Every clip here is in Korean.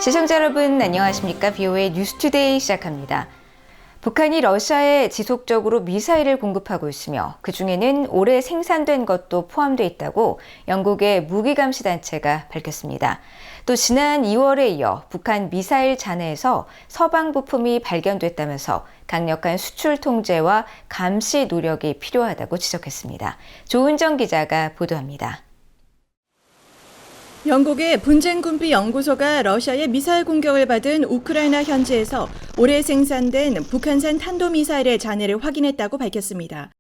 시청자 여러분 안녕하십니까? BOA 뉴스투데이 시작합니다. 북한이 러시아에 지속적으로 미사일을 공급하고 있으며 그중에는 올해 생산된 것도 포함되어 있다고 영국의 무기감시단체가 밝혔습니다. 또 지난 2월에 이어 북한 미사일 잔해에서 서방 부품이 발견됐다면서 강력한 수출 통제와 감시 노력이 필요하다고 지적했습니다. 조은정 기자가 보도합니다. 영국의 분쟁군비연구소가 러시아의 미사일 공격을 받은 우크라이나 현지에서 올해 생산된 북한산 탄도미사일의 잔해를 확인했다고 밝혔습니다.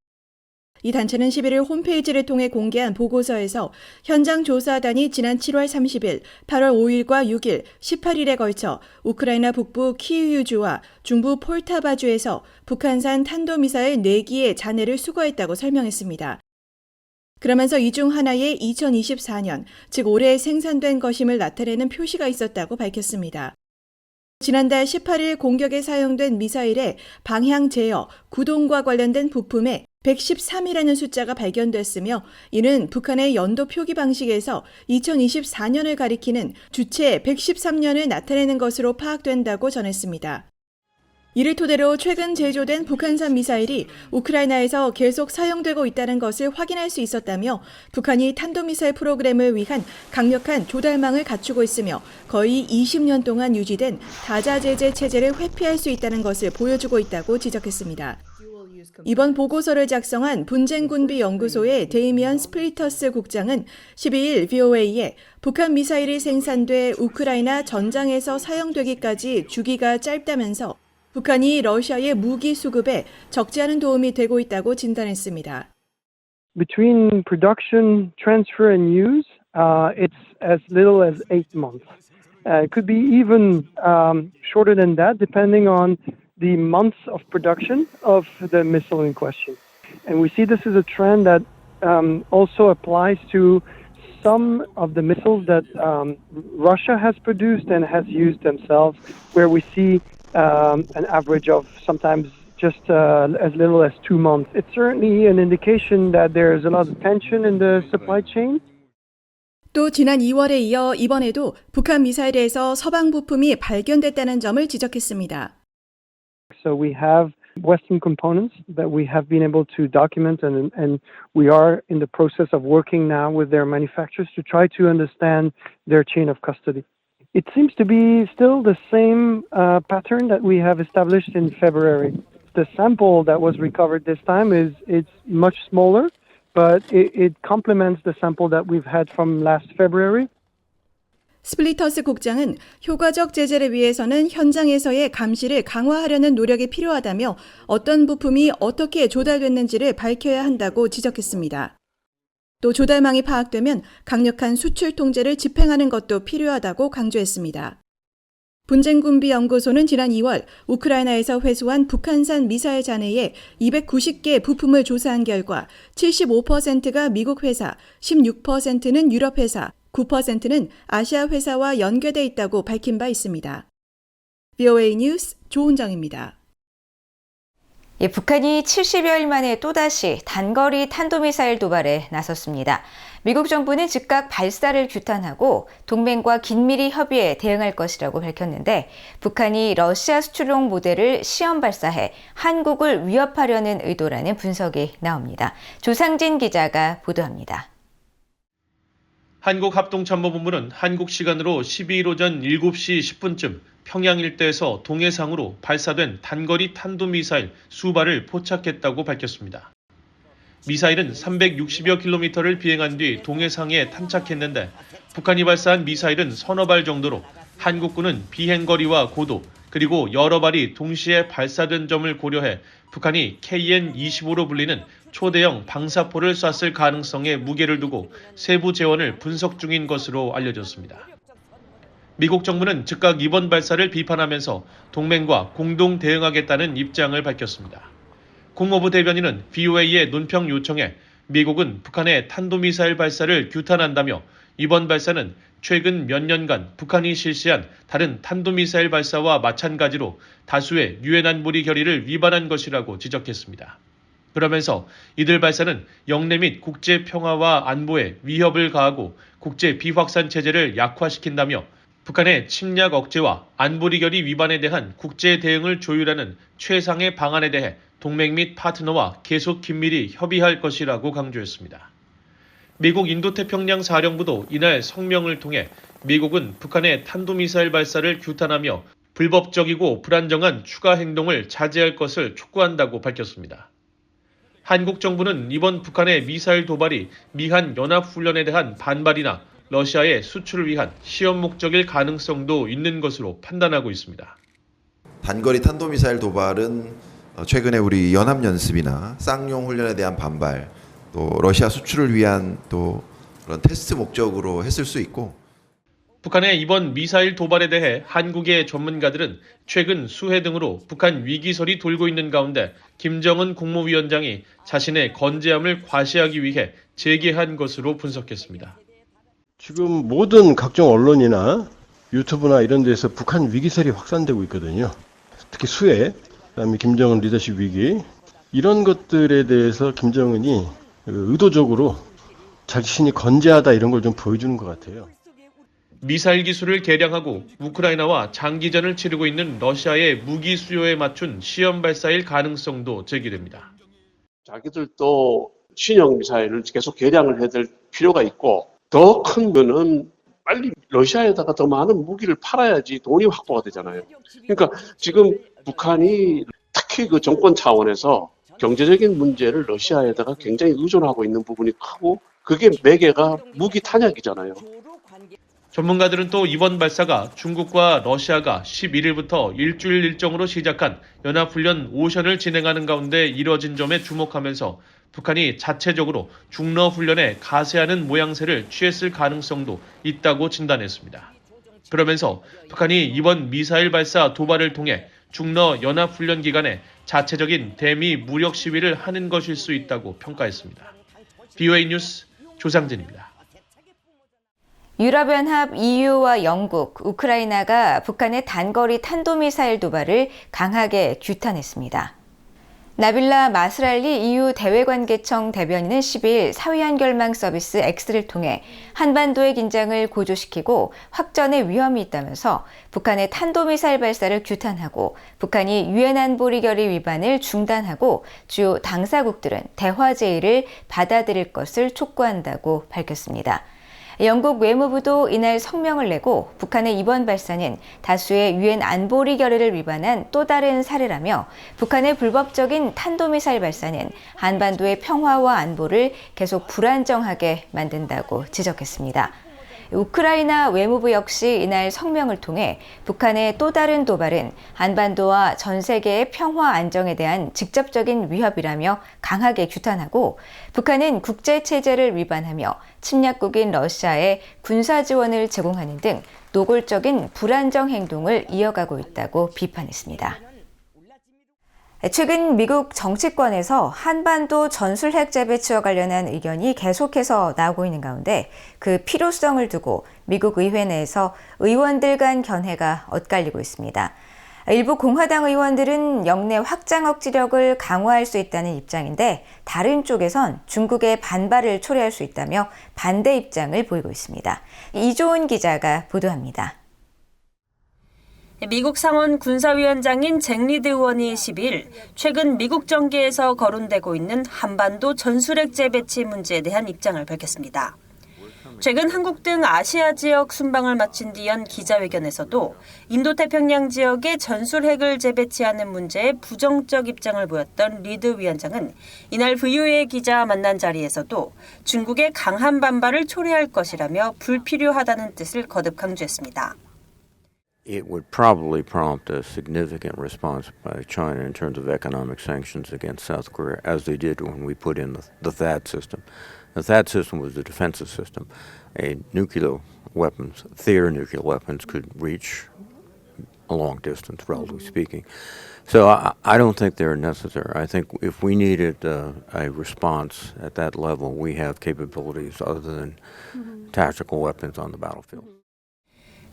이 단체는 11일 홈페이지를 통해 공개한 보고서에서 현장 조사단이 지난 7월 30일, 8월 5일과 6일, 18일에 걸쳐 우크라이나 북부 키이우주와 중부 폴타바주에서 북한산 탄도미사일 4기의 잔해를 수거했다고 설명했습니다. 그러면서 이 중 하나에 2024년, 즉 올해 생산된 것임을 나타내는 표시가 있었다고 밝혔습니다. 지난달 18일 공격에 사용된 미사일의 방향 제어, 구동과 관련된 부품에 113이라는 숫자가 발견됐으며 이는 북한의 연도 표기 방식에서 2024년을 가리키는 주체 113년을 나타내는 것으로 파악된다고 전했습니다. 이를 토대로 최근 제조된 북한산 미사일이 우크라이나에서 계속 사용되고 있다는 것을 확인할 수 있었다며 북한이 탄도미사일 프로그램을 위한 강력한 조달망을 갖추고 있으며 거의 20년 동안 유지된 다자제재 체제를 회피할 수 있다는 것을 보여주고 있다고 지적했습니다. 이번 보고서를 작성한 분쟁군비연구소의 데이미언 스플리터스 국장은 12일 VOA에 북한 미사일이 생산돼 우크라이나 전장에서 사용되기까지 주기가 짧다면서 북한이 러시아의 무기 수급에 적지 않은 도움이 되고 있다고 진단했습니다. Between production, transfer, and use, it's as little as 8 months. It could be even shorter than that, depending on the months of production of the missile in question. And we see this as a trend that also applies to some of the missiles that Russia has produced and has used themselves, where we see an average of sometimes just as little as 2 months. It's certainly an indication that there is a lot of tension in the supply chain. 또 지난 2월에 이어 이번에도 북한 미사일에서 서방 부품이 발견됐다는 점을 지적했습니다. So we have Western components that we have been able to document and we are in the process of working now with their manufacturers to try to understand their chain of custody. It seems to be still the same pattern that we have established in February. The sample that was recovered this time it's much smaller, but it complements the sample that we've had from last February. 스플리터스 국장은 효과적 제재를 위해서는 현장에서의 감시를 강화하려는 노력이 필요하다며 어떤 부품이 어떻게 조달됐는지를 밝혀야 한다고 지적했습니다. 또 조달망이 파악되면 강력한 수출 통제를 집행하는 것도 필요하다고 강조했습니다. 분쟁군비연구소는 지난 2월 우크라이나에서 회수한 북한산 미사일 잔해의 290개 부품을 조사한 결과 75%가 미국 회사, 16%는 유럽 회사, 9%는 아시아 회사와 연계돼 있다고 밝힌 바 있습니다. BOA 뉴스 조은정입니다. 북한이 70여일 만에 또다시 단거리 탄도미사일 도발에 나섰습니다. 미국 정부는 즉각 발사를 규탄하고 동맹과 긴밀히 협의해 대응할 것이라고 밝혔는데 북한이 러시아 수출용 모델을 시험 발사해 한국을 위협하려는 의도라는 분석이 나옵니다. 조상진 기자가 보도합니다. 한국합동참모본부는 한국 시간으로 12일 오전 7시 10분쯤 평양 일대에서 동해상으로 발사된 단거리 탄도미사일 수발을 포착했다고 밝혔습니다. 미사일은 360여 킬로미터를 비행한 뒤 동해상에 탄착했는데 북한이 발사한 미사일은 서너 발 정도로 한국군은 비행거리와 고도 그리고 여러 발이 동시에 발사된 점을 고려해 북한이 KN-25로 불리는 초대형 방사포를 쐈을 가능성에 무게를 두고 세부 재원을 분석 중인 것으로 알려졌습니다. 미국 정부는 즉각 이번 발사를 비판하면서 동맹과 공동 대응하겠다는 입장을 밝혔습니다. 국무부 대변인은 VOA의 논평 요청에 미국은 북한의 탄도미사일 발사를 규탄한다며 이번 발사는 최근 몇 년간 북한이 실시한 다른 탄도미사일 발사와 마찬가지로 다수의 유엔 안보리 결의를 위반한 것이라고 지적했습니다. 그러면서 이들 발사는 영내 및 국제 평화와 안보에 위협을 가하고 국제 비확산 체제를 약화시킨다며 북한의 침략 억제와 안보리 결의 위반에 대한 국제 대응을 조율하는 최상의 방안에 대해 동맹 및 파트너와 계속 긴밀히 협의할 것이라고 강조했습니다. 미국 인도태평양 사령부도 이날 성명을 통해 미국은 북한의 탄도미사일 발사를 규탄하며 불법적이고 불안정한 추가 행동을 자제할 것을 촉구한다고 밝혔습니다. 한국 정부는 이번 북한의 미사일 도발이 미한 연합훈련에 대한 반발이나 러시아의 수출을 위한 시험 목적일 가능성도 있는 것으로 판단하고 있습니다. 단거리 탄도미사일 도발은 최근에 우리 연합연습이나 쌍용 훈련에 대한 반발, 또 러시아 수출을 위한 또 그런 테스트 목적으로 했을 수 있고, 북한의 이번 미사일 도발에 대해 한국의 전문가들은 최근 수해 등으로 북한 위기설이 돌고 있는 가운데 김정은 국무위원장이 자신의 건재함을 과시하기 위해 제기한 것으로 분석했습니다. 지금 모든 각종 언론이나 유튜브나 이런 데서 북한 위기설이 확산되고 있거든요. 특히 수해, 그다음에 김정은 리더십 위기, 이런 것들에 대해서 김정은이 의도적으로 자신이 건재하다 이런 걸 좀 보여주는 것 같아요. 미사일 기술을 개량하고 우크라이나와 장기전을 치르고 있는 러시아의 무기 수요에 맞춘 시험 발사일 가능성도 제기됩니다. 자기들도 신형 미사일을 계속 개량을 해야 될 필요가 있고, 더 큰 거는 빨리 러시아에다가 더 많은 무기를 팔아야지 돈이 확보가 되잖아요. 그러니까 지금 북한이 특히 그 정권 차원에서 경제적인 문제를 러시아에다가 굉장히 의존하고 있는 부분이 크고, 그게 매개가 무기 탄약이잖아요. 전문가들은 또 이번 발사가 중국과 러시아가 11일부터 일주일 일정으로 시작한 연합훈련 오션을 진행하는 가운데 이뤄진 점에 주목하면서 북한이 자체적으로 중러 훈련에 가세하는 모양새를 취했을 가능성도 있다고 진단했습니다. 그러면서 북한이 이번 미사일 발사 도발을 통해 중러 연합훈련 기간에 자체적인 대미 무력 시위를 하는 것일 수 있다고 평가했습니다. BOA 뉴스 조상진입니다. 유럽연합 EU와 영국, 우크라이나가 북한의 단거리 탄도미사일 도발을 강하게 규탄했습니다. 나빌라 마스랄리 EU 대외관계청 대변인은 10일 사회연결망 서비스 X를 통해 한반도의 긴장을 고조시키고 확전의 위험이 있다면서 북한의 탄도미사일 발사를 규탄하고 북한이 유엔 안보리 결의 위반을 중단하고 주요 당사국들은 대화 제의를 받아들일 것을 촉구한다고 밝혔습니다. 영국 외무부도 이날 성명을 내고 북한의 이번 발사는 다수의 유엔 안보리 결의를 위반한 또 다른 사례라며 북한의 불법적인 탄도미사일 발사는 한반도의 평화와 안보를 계속 불안정하게 만든다고 지적했습니다. 우크라이나 외무부 역시 이날 성명을 통해 북한의 또 다른 도발은 한반도와 전 세계의 평화 안정에 대한 직접적인 위협이라며 강하게 규탄하고 북한은 국제체제를 위반하며 침략국인 러시아에 군사 지원을 제공하는 등 노골적인 불안정 행동을 이어가고 있다고 비판했습니다. 최근 미국 정치권에서 한반도 전술핵 재배치와 관련한 의견이 계속해서 나오고 있는 가운데 그 필요성을 두고 미국 의회 내에서 의원들 간 견해가 엇갈리고 있습니다. 일부 공화당 의원들은 영내 확장 억지력을 강화할 수 있다는 입장인데 다른 쪽에선 중국의 반발을 초래할 수 있다며 반대 입장을 보이고 있습니다. 이조은 기자가 보도합니다. 미국 상원 군사위원장인 잭 리드 의원이 10일 최근 미국 정계에서 거론되고 있는 한반도 전술핵 재배치 문제에 대한 입장을 밝혔습니다. 최근 한국 등 아시아 지역 순방을 마친 뒤 연 기자회견에서도 인도태평양 지역에 전술핵을 재배치하는 문제에 부정적 입장을 보였던 리드 위원장은 이날 VOA 기자와 만난 자리에서도 중국의 강한 반발을 초래할 것이라며 불필요하다는 뜻을 거듭 강조했습니다. It would probably prompt a significant response by China in terms of economic sanctions against South Korea, as they did when we put in the THAAD system. The THAAD system was a defensive system. Nuclear weapons, theater nuclear weapons could reach a long distance, relatively speaking. So I don't think they're necessary. I think if we needed a response at that level, we have capabilities other than tactical weapons on the battlefield.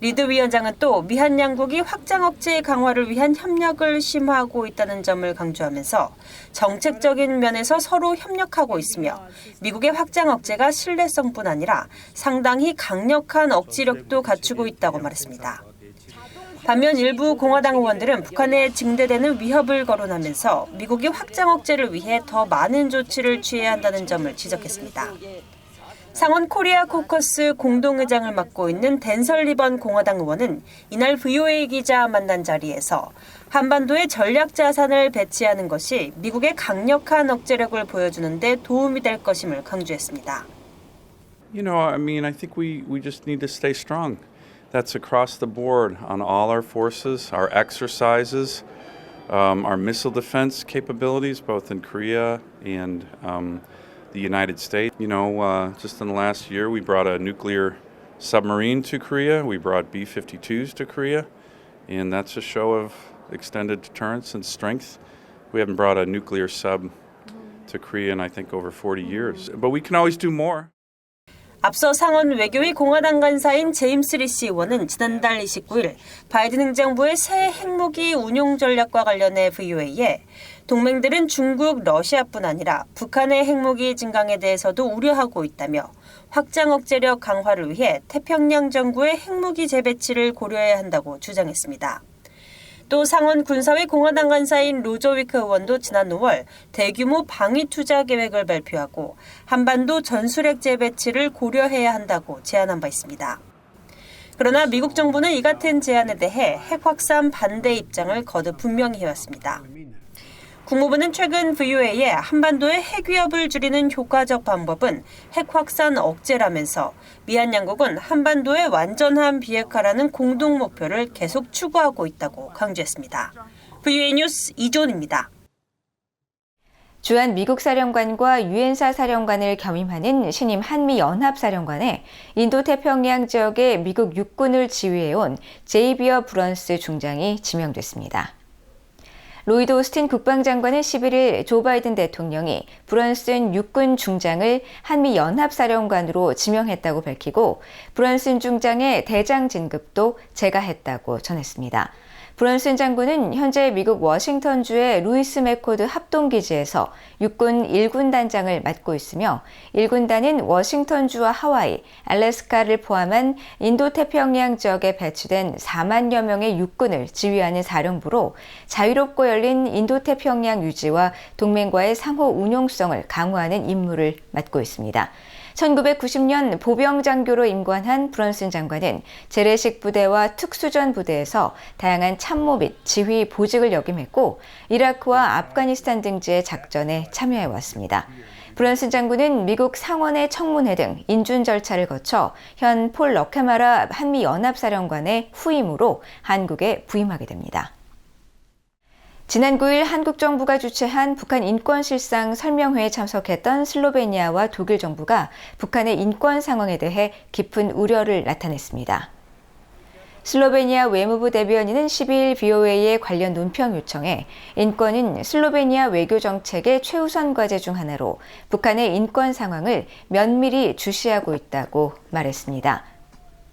리드 위원장은 또 미한 양국이 확장 억제 강화를 위한 협력을 심화하고 있다는 점을 강조하면서 정책적인 면에서 서로 협력하고 있으며 미국의 확장 억제가 신뢰성뿐 아니라 상당히 강력한 억지력도 갖추고 있다고 말했습니다. 반면 일부 공화당 의원들은 북한에 증대되는 위협을 거론하면서 미국이 확장 억제를 위해 더 많은 조치를 취해야 한다는 점을 지적했습니다. 상원 코리아 코커스 공동의장을 맡고 있는 댄 설리번 공화당 의원은 이날 VOA 기자 만난 자리에서 한반도에 전략 자산을 배치하는 것이 미국의 강력한 억제력을 보여주는 데 도움이 될 것임을 강조했습니다. I think we just need to stay strong. That's across the board on all our forces, our exercises, our missile defense capabilities, both in Korea and the United States. Just in the last year, we brought a nuclear submarine to Korea. We brought B-52s to Korea, and that's a show of extended deterrence and strength. We haven't brought a nuclear sub to Korea in, I think, over 40 years. But we can always do more. 앞서 상원 외교위 공화당 간사인 제임스 리시 의원은 지난달 29일 바이든 행정부의 새 핵무기 운용 전략과 관련해 VOA에 동맹들은 중국, 러시아뿐 아니라 북한의 핵무기 증강에 대해서도 우려하고 있다며 확장 억제력 강화를 위해 태평양 정구의 핵무기 재배치를 고려해야 한다고 주장했습니다. 또 상원 군사위 공화당 간사인 로저 위크 의원도 지난 5월 대규모 방위 투자 계획을 발표하고 한반도 전술핵 재배치를 고려해야 한다고 제안한 바 있습니다. 그러나 미국 정부는 이 같은 제안에 대해 핵 확산 반대 입장을 거듭 분명히 해왔습니다. 국무부는 최근 VOA에 한반도의 핵 위협을 줄이는 효과적 방법은 핵 확산 억제라면서 미한 양국은 한반도의 완전한 비핵화라는 공동 목표를 계속 추구하고 있다고 강조했습니다. VOA 뉴스 이존입니다. 주한 미국 사령관과 유엔사 사령관을 겸임하는 신임 한미연합사령관에 인도태평양 지역에 미국 육군을 지휘해온 제이비어 브런스 중장이 지명됐습니다. 로이드 오스틴 국방장관은 11일 조 바이든 대통령이 브런슨 육군 중장을 한미연합사령관으로 지명했다고 밝히고 브런슨 중장의 대장 진급도 재가했다고 전했습니다. 브런슨 장군은 현재 미국 워싱턴주의 루이스 맥코드 합동기지에서 육군 1군 단장을 맡고 있으며 1군단은 워싱턴주와 하와이, 알래스카를 포함한 인도태평양 지역에 배치된 4만여 명의 육군을 지휘하는 사령부로 자유롭고 열린 인도태평양 유지와 동맹과의 상호 운용성을 강화하는 임무를 맡고 있습니다. 1990년 보병장교로 임관한 브런슨 장관은 재래식 부대와 특수전 부대에서 다양한 참모 및 지휘 보직을 역임했고 이라크와 아프가니스탄 등지의 작전에 참여해왔습니다. 브런슨 장군은 미국 상원의 청문회 등 인준 절차를 거쳐 현 폴 러케마라 한미연합사령관의 후임으로 한국에 부임하게 됩니다. 지난 9일 한국 정부가 주최한 북한 인권 실상 설명회에 참석했던 슬로베니아와 독일 정부가 북한의 인권 상황에 대해 깊은 우려를 나타냈습니다. 슬로베니아 외무부 대변인은 12일 VOA에 관련 논평 요청에 인권은 슬로베니아 외교 정책의 최우선 과제 중 하나로 북한의 인권 상황을 면밀히 주시하고 있다고 말했습니다.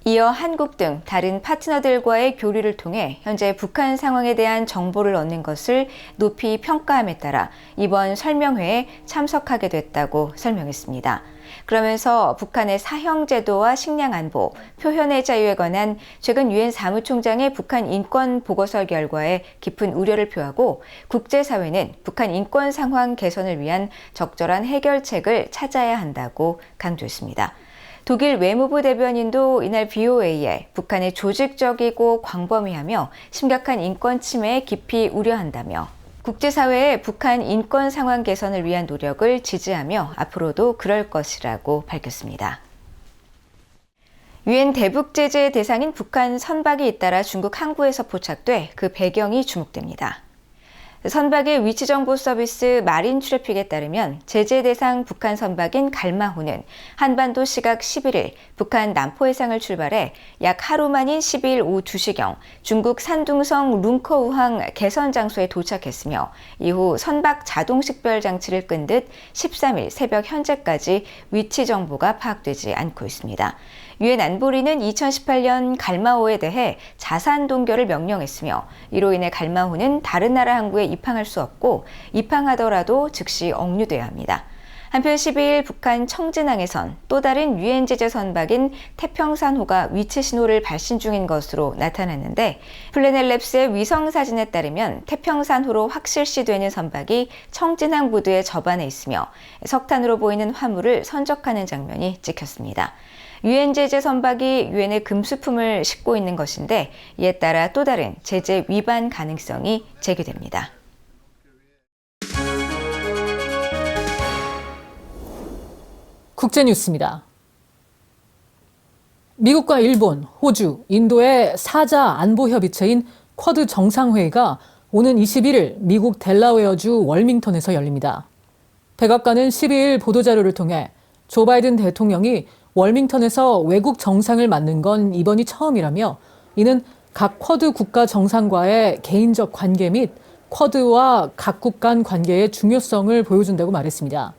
이어 한국 등 다른 파트너들과의 교류를 통해 현재 북한 상황에 대한 정보를 얻는 것을 높이 평가함에 따라 이번 설명회에 참석하게 됐다고 설명했습니다. 그러면서 북한의 사형제도와 식량 안보, 표현의 자유에 관한 최근 유엔 사무총장의 북한 인권 보고서 결과에 깊은 우려를 표하고 국제사회는 북한 인권 상황 개선을 위한 적절한 해결책을 찾아야 한다고 강조했습니다. 독일 외무부 대변인도 이날 VOA에 북한의 조직적이고 광범위하며 심각한 인권 침해에 깊이 우려한다며 국제사회의 북한 인권 상황 개선을 위한 노력을 지지하며 앞으로도 그럴 것이라고 밝혔습니다. 유엔 대북 제재 대상인 북한 선박이 잇따라 중국 항구에서 포착돼 그 배경이 주목됩니다. 선박의 위치 정보 서비스 마린 트래픽에 따르면 제재 대상 북한 선박인 갈마호는 한반도 시각 11일 북한 남포해상을 출발해 약 하루 만인 12일 오후 2시경 중국 산둥성 룽커우항 개선 장소에 도착했으며 이후 선박 자동 식별 장치를 끈 듯 13일 새벽 현재까지 위치 정보가 파악되지 않고 있습니다. 유엔 안보리는 2018년 갈마호에 대해 자산 동결을 명령했으며 이로 인해 갈마호는 다른 나라 항구에 입항할 수 없고 입항하더라도 즉시 억류돼야 합니다. 한편 12일 북한 청진항에선 또 다른 유엔 제재 선박인 태평산호가 위치 신호를 발신 중인 것으로 나타났는데 플래넷랩스의 위성 사진에 따르면 태평산호로 확실시되는 선박이 청진항 부두에 접안해 있으며 석탄으로 보이는 화물을 선적하는 장면이 찍혔습니다. 유엔 제재 선박이 유엔의 금수품을 싣고 있는 것인데 이에 따라 또 다른 제재 위반 가능성이 제기됩니다. 국제뉴스입니다. 미국과 일본, 호주, 인도의 4자 안보협의체인 쿼드 정상회의가 오는 21일 미국 델라웨어주 월밍턴에서 열립니다. 백악관은 12일 보도자료를 통해 조 바이든 대통령이 월밍턴에서 외국 정상을 만난 건 이번이 처음이라며 이는 각 쿼드 국가 정상과의 개인적 관계 및 쿼드와 각국 간 관계의 중요성을 보여준다고 말했습니다.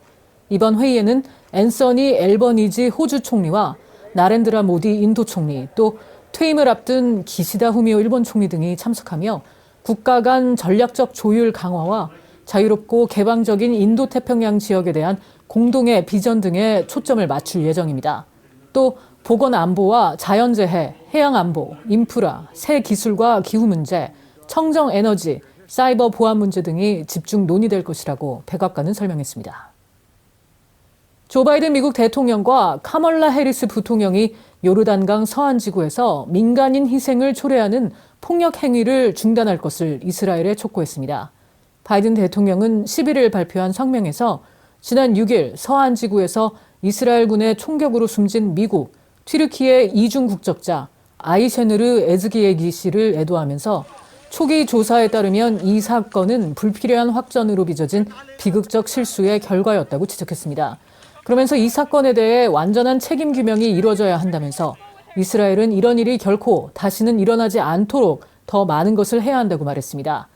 이번 회의에는 앤서니 앨버니지 호주 총리와 나렌드라 모디 인도 총리, 또 퇴임을 앞둔 기시다 후미오 일본 총리 등이 참석하며 국가 간 전략적 조율 강화와 자유롭고 개방적인 인도태평양 지역에 대한 공동의 비전 등에 초점을 맞출 예정입니다. 또 보건 안보와 자연재해, 해양 안보, 인프라, 새 기술과 기후 문제, 청정 에너지, 사이버 보안 문제 등이 집중 논의될 것이라고 백악관은 설명했습니다. 조 바이든 미국 대통령과 카멀라 해리스 부통령이 요르단강 서안 지구에서 민간인 희생을 초래하는 폭력 행위를 중단할 것을 이스라엘에 촉구했습니다. 바이든 대통령은 11일 발표한 성명에서 지난 6일 서안 지구에서 이스라엘군의 총격으로 숨진 미국, 튀르키예 이중 국적자 아이셰느르 에즈기예기 씨를 애도하면서 초기 조사에 따르면 이 사건은 불필요한 확전으로 빚어진 비극적 실수의 결과였다고 지적했습니다. 그러면서 이 사건에 대해 완전한 책임 규명이 이루어져야 한다면서 이스라엘은 이런 일이 결코 다시는 일어나지 않도록 더 많은 것을 해야 한다고 말했습니다.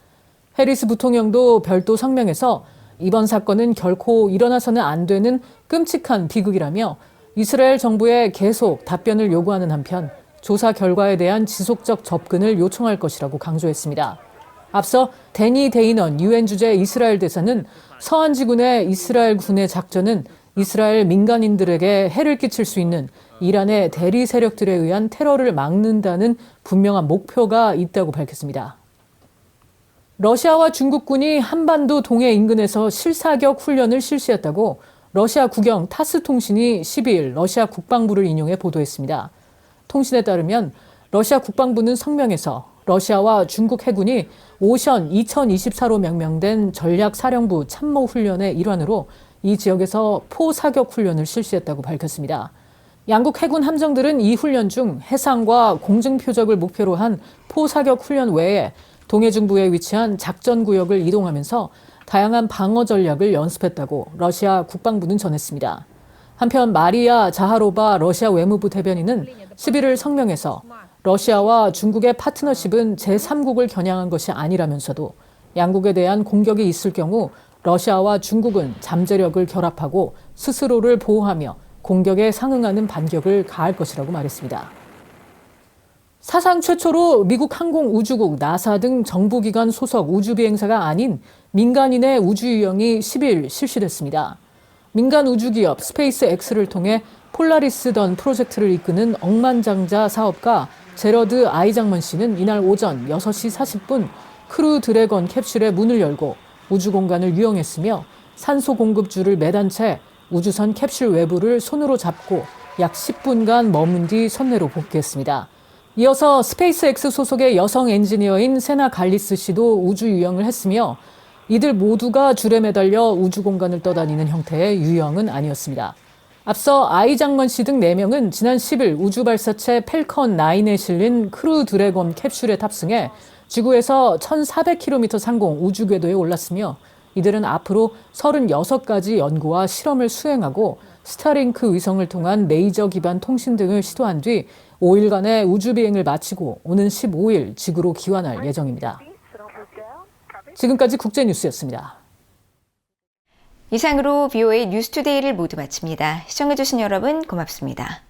해리스 부통령도 별도 성명에서 이번 사건은 결코 일어나서는 안 되는 끔찍한 비극이라며 이스라엘 정부에 계속 답변을 요구하는 한편 조사 결과에 대한 지속적 접근을 요청할 것이라고 강조했습니다. 앞서 데니 데이넌 유엔 주재 이스라엘 대사는 서안 지구 내 이스라엘 군의 작전은 이스라엘 민간인들에게 해를 끼칠 수 있는 이란의 대리 세력들에 의한 테러를 막는다는 분명한 목표가 있다고 밝혔습니다. 러시아와 중국군이 한반도 동해 인근에서 실사격 훈련을 실시했다고 러시아 국영 타스 통신이 12일 러시아 국방부를 인용해 보도했습니다. 통신에 따르면 러시아 국방부는 성명에서 러시아와 중국 해군이 오션 2024로 명명된 전략사령부 참모 훈련의 일환으로 이 지역에서 포사격 훈련을 실시했다고 밝혔습니다. 양국 해군 함정들은 이 훈련 중 해상과 공중 표적을 목표로 한 포사격 훈련 외에 동해 중부에 위치한 작전 구역을 이동하면서 다양한 방어 전략을 연습했다고 러시아 국방부는 전했습니다. 한편 마리아 자하로바 러시아 외무부 대변인은 11일 성명에서 러시아와 중국의 파트너십은 제3국을 겨냥한 것이 아니라면서도 양국에 대한 공격이 있을 경우 러시아와 중국은 잠재력을 결합하고 스스로를 보호하며 공격에 상응하는 반격을 가할 것이라고 말했습니다. 사상 최초로 미국 항공우주국 나사 등 정부기관 소속 우주비행사가 아닌 민간인의 우주유영이 10일 실시됐습니다. 민간 우주기업 스페이스X를 통해 폴라리스 던 프로젝트를 이끄는 억만장자 사업가 제러드 아이작먼 씨는 이날 오전 6시 40분 크루 드래곤 캡슐의 문을 열고 우주공간을 유영했으며 산소 공급줄을 매단 채 우주선 캡슐 외부를 손으로 잡고 약 10분간 머문 뒤 선내로 복귀했습니다. 이어서 스페이스X 소속의 여성 엔지니어인 세나 갈리스 씨도 우주 유영을 했으며 이들 모두가 줄에 매달려 우주공간을 떠다니는 형태의 유영은 아니었습니다. 앞서 아이작먼 씨 등 4명은 지난 10일 우주발사체 펠컨 9에 실린 크루 드래곤 캡슐에 탑승해 지구에서 1,400km 상공 우주궤도에 올랐으며 이들은 앞으로 36가지 연구와 실험을 수행하고 스타링크 위성을 통한 레이저 기반 통신 등을 시도한 뒤 5일간의 우주비행을 마치고 오는 15일 지구로 귀환할 예정입니다. 지금까지 국제뉴스였습니다. 이상으로 VOA 뉴스투데이를 모두 마칩니다. 시청해주신 여러분 고맙습니다.